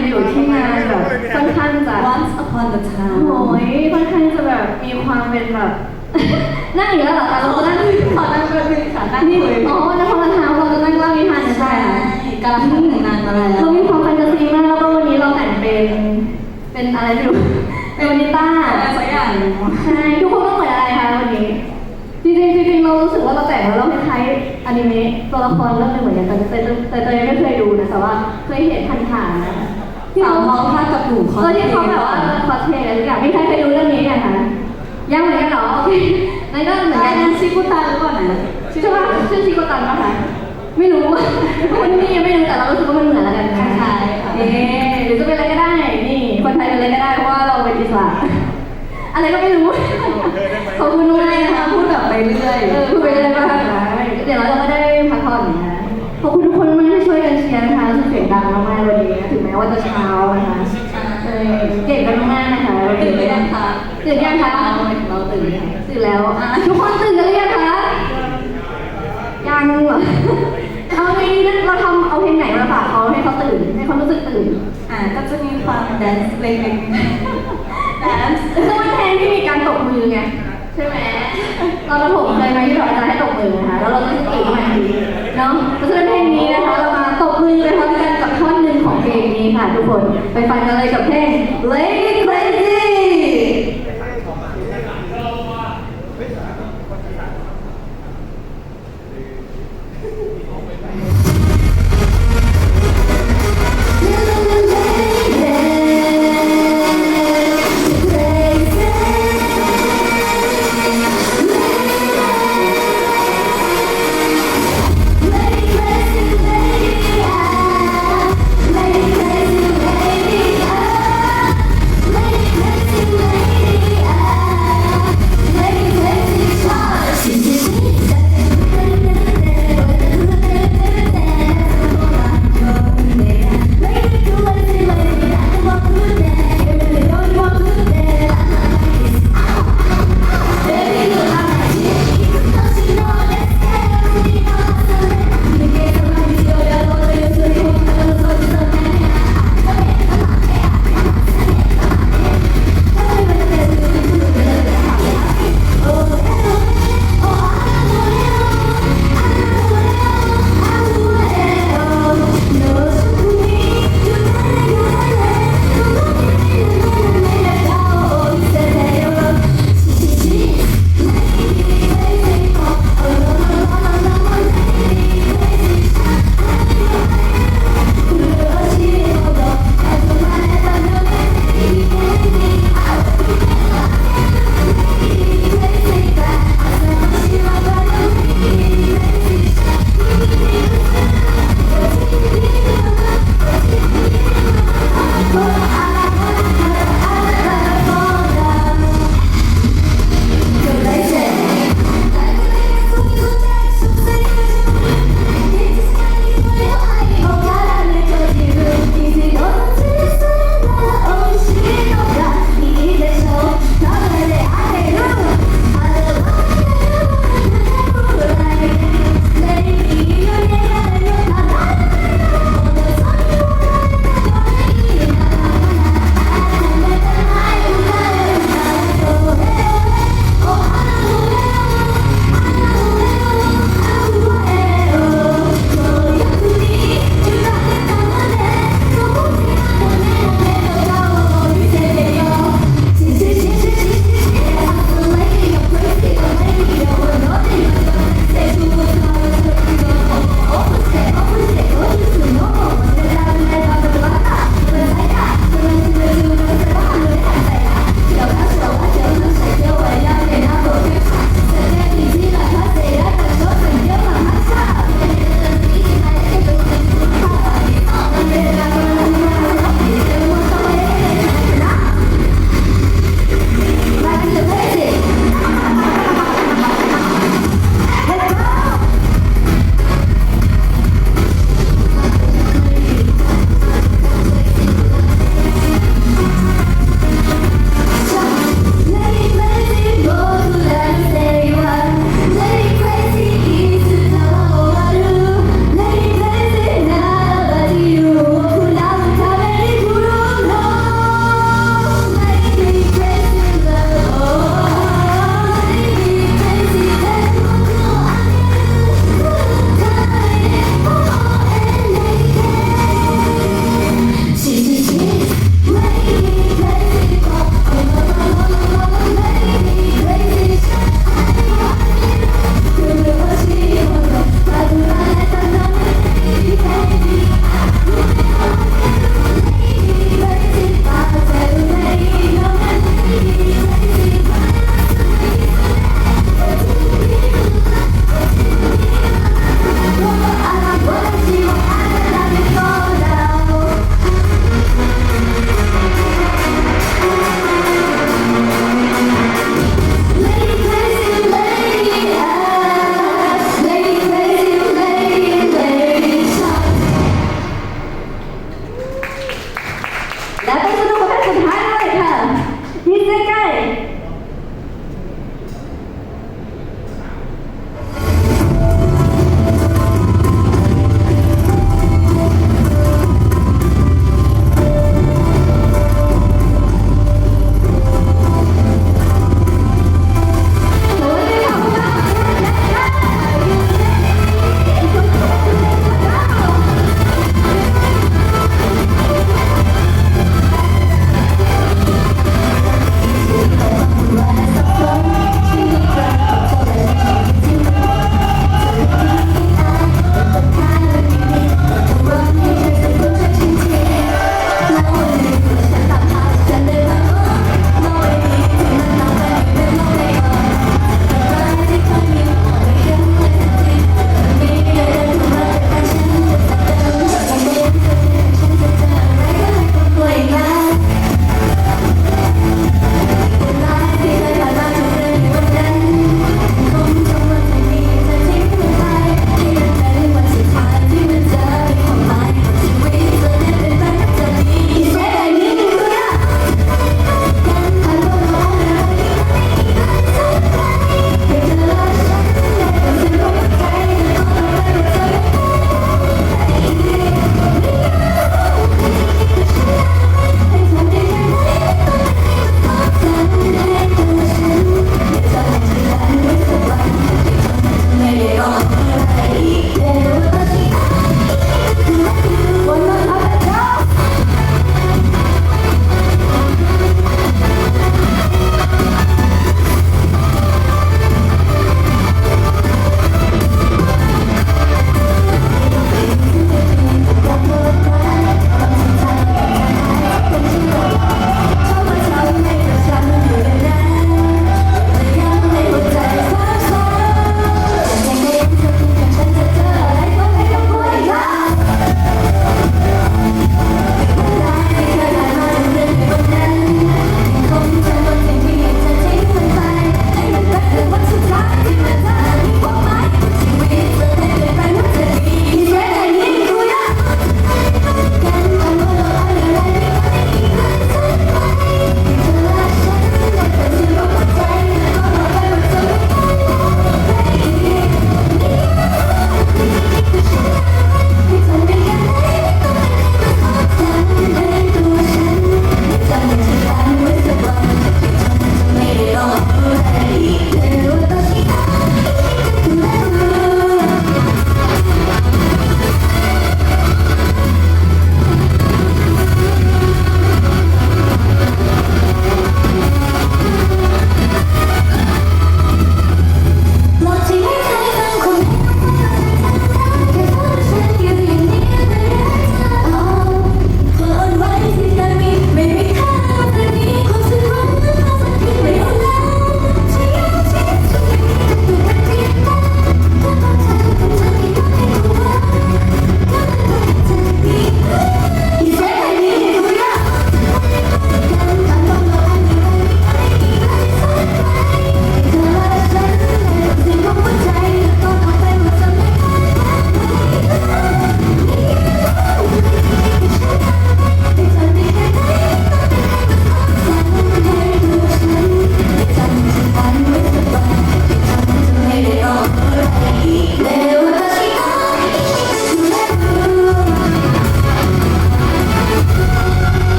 กันอยู่ที่งานแบบค่อนข้างจะ Once upon a โอ้ time ยค่อนข้างจะแบบมีความเป็นแบบ นั่งอย่างนี้เหรอคะเราก็นั่งขอนั่งเป็นค่ะนั่งนี่อ๋อในพอมาเช้าเราจะนั่งเล่านิทานกันใช่ค่ะ กำลังพูดถึงนานมาแล้ว เรามีความแฟนตาซีมากแล้วก็วันนี้เราแต่งเป็นอะไรไม่รู้เป็นวานิต้า อะไรสักอย่าง ใช่ทุกคนต้องเหมือนอะไรคะวันนี้จริงๆเรารู้สึกว่าเราแต่งแล้วเราคล้ายๆอนิเมะตัวละครเรื่องหนึงเหมือนกันแต่ยังไม่เคยดูนะแต่ว่าเคยเห็นผ่านๆนะที่ สาว เขา ท้องผ้ากับหนูคอส ที่เขาแบบว่าคอสเพลย์อะไรทุกอย่างไม่ใช่เคยดูเรื่องนี้กันคะยังเหมือนกันเหรอโอเคนั่นก็เหมือนกัน ชิคุตาหรือเปล่านะ ชื่อว่าชื่อชิโกตันปะคะไม่รู้คนนี้ยังไม่รู้แต่เรารู้สึกว่ามันเหมือนแล้วกันนะ คล้ายๆค่ะ เอ๊ะหรือจะเป็นอะไรก็ได้นี่คนไทยเป็นอะไรก็ได้เพราะว่าเราเป็นอิสระอะไรก็ไม่รู้ขอบคุณมากนะคะ พูดแบบไปเรื่อย พูดไปเรื่อยมากนะเดี๋ยวเราก็ได้พักผ่อนนะขอบคุณทุกคนมากที่ช่วยกันเชียร์นะคะรู้สึกเสียงดังมากๆวันนี้ถึงแม้ว่าจะเช้านะคะเก่งกันมากๆนะคะ ตื่นหรือยังคะ ตื่นยังคะ เราตื่นยัง ตื่นแล้วทุกคนตื่นกันหรือยังคะยังเหรอเอาไงดีนะเราทำเอาเพลงไหนมาฝากเขาให้เขาตื่นให้เขารู้สึกตื่น ก็จะมีความแดนซ์เล็กๆแดนซ์ ซึ่งเป็นเพลงที่มีการตบมือไงใช่ไหมตอนประถมเคยไหมที่เราอาจารย์ให้ตบมือนะคะแล้วเราก็จะตื่นขึ้นมาทันทีเนาะเพราะฉะนั้นเพลงนี้นะคะเรามาตบมือไปพร้อมกันกับท่อนหนึ่งของเพลงนี้ค่ะทุกคนไปฟังกันเลยกับเพลง Lady Crazy Lady crazy, baby,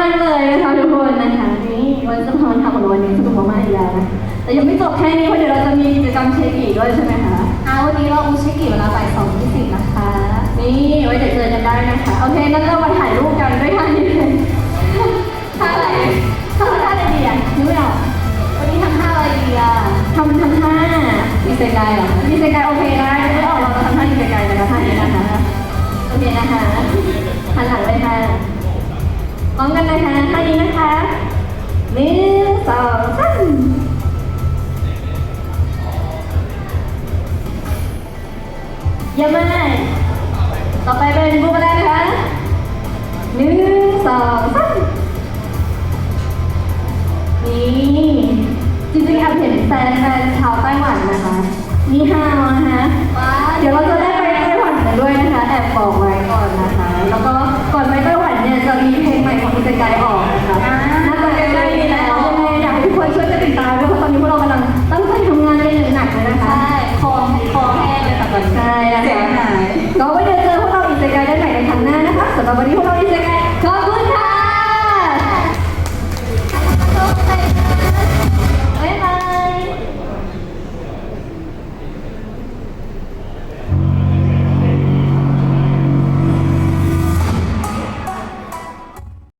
มากๆเลยนะคะทุกคนนะคะนี่วันสะพานทำของเราวันนี้สนุกมากๆอีกแล้วนะแต่ยังไม่จบแค่นี้เพราะเดี๋ยวเราจะมีกิจกรรมเชกิด้วยใช่ไหมคะ วันนี้เราเช็คกี่เวลาบ่าย2:20นะคะ นี่ไว้เดี๋ยวเจอกันได้นะคะโอเคงั้นเรามาถ่ายรูปกันด้วยท่านี้เลย ท่าอะไร ท่าอะไรดีอ่ะนึกไม่ออก วันนี้ทำท่าอะไรดีอ่ะ ทำท่า มีเซกายเหรอ ดีเซกายโอเคได้ไม่ออกเราจะทำท่าดีเซกายกันนะท่านี้นะคะโอเคนะคะหันหลังเลยค่ะพร้อมกันนะคะท่านี้นะคะ1 2 3เยี่ยมมากต่อไปเป็นบูมแดงนะคะ1 2 3นี่จริงๆแอบเห็นแฟนชาวไต้หวันนะคะนี่ฮาวนะคะ ว้า เดี๋ยวเราจะได้ไปไต้หวันกันด้วยนะคะแอบบอกไว้ก่อนนะคะ แล้วก็ก่อนไปไต้หวันเนี่ยจะมีเพลงใหม่ของคุณเซกายออกนะคะน่าจะใกล้ๆนี้แล้วยังไงอยากให้ทุกคนช่วยกันติดตามด้วยเพราะตอนนี้พวกเรากำลังตั้งใจทำงานกันอย่างหนักเลยนะคะ ใช่คอแห้งเลยค่ะตอนนี้ ใช่นะคะ เสียงหาย ก็ไว้เดี๋ยวเจอพวกเราอีกเซกายได้ใหม่ในครั้งหน้านะคะสำหรับวันนี้พวกเราอีกเซกาย